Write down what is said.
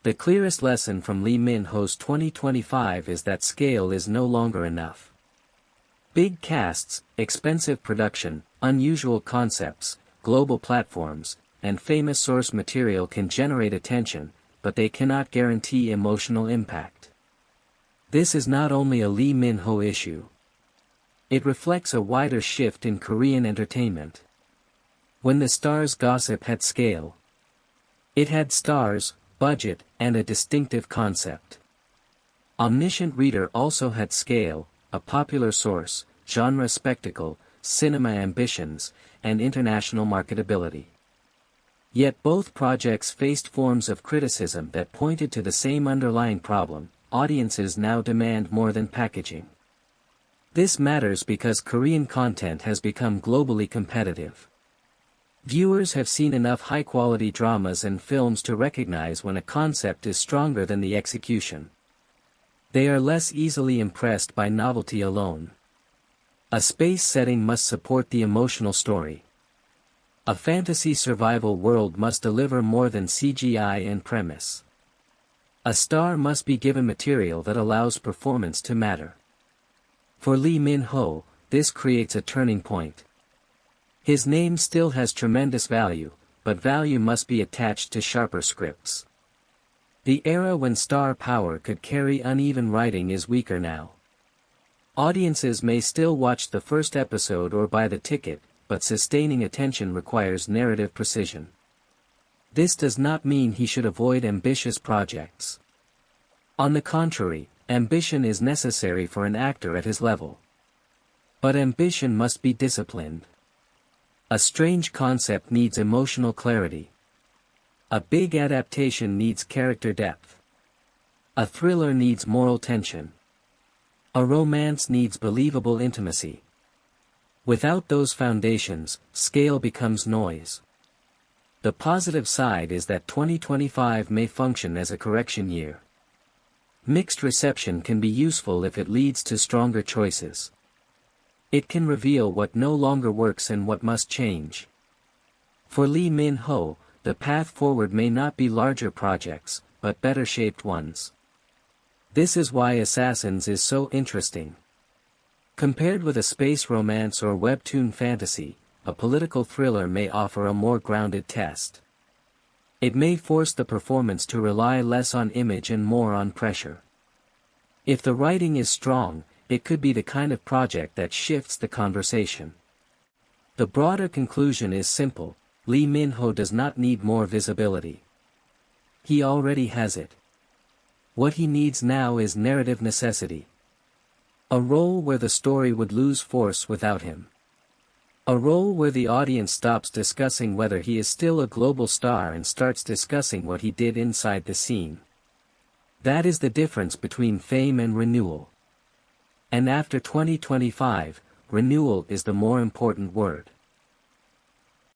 The clearest lesson from Lee Min-ho's 2025 is that scale is no longer enough. Big casts, expensive production, unusual concepts, global platforms, and famous source material can generate attention, but they cannot guarantee emotional impact. This is not only a Lee Min-ho issue. It reflects a wider shift in Korean entertainment. When the Star's gossip had scale, it had stars, budget, and a distinctive concept. Omniscient Reader also had scale, a popular source, genre spectacle, cinema ambitions, and international marketability. Yet both projects faced forms of criticism that pointed to the same underlying problem: audiences now demand more than packaging. This matters because Korean content has become globally competitive. Viewers have seen enough high-quality dramas and films to recognize when a concept is stronger than the execution. They are less easily impressed by novelty alone. A space setting must support the emotional story. A fantasy survival world must deliver more than CGI and premise. A star must be given material that allows performance to matter. For Lee Min-ho, this creates a turning point. His name still has tremendous value, but value must be attached to sharper scripts. The era when star power could carry uneven writing is weaker now. Audiences may still watch the first episode or buy the ticket, but sustaining attention requires narrative precision. This does not mean he should avoid ambitious projects. On the contrary, ambition is necessary for an actor at his level. But ambition must be disciplined. A strange concept needs emotional clarity. A big adaptation needs character depth. A thriller needs moral tension. A romance needs believable intimacy. Without those foundations, scale becomes noise. The positive side is that 2025 may function as a correction year. Mixed reception can be useful if it leads to stronger choices. It can reveal what no longer works and what must change. For Lee Min-ho, the path forward may not be larger projects, but better shaped ones. This is why Assassins is so interesting. Compared with a space romance or webtoon fantasy, a political thriller may offer a more grounded test. It may force the performance to rely less on image and more on pressure. If the writing is strong, it could be the kind of project that shifts the conversation. The broader conclusion is simple: Lee Min-ho does not need more visibility. He already has it. What he needs now is narrative necessity. A role where the story would lose force without him. A role where the audience stops discussing whether he is still a global star and starts discussing what he did inside the scene. That is the difference between fame and renewal. And after 2025, renewal is the more important word.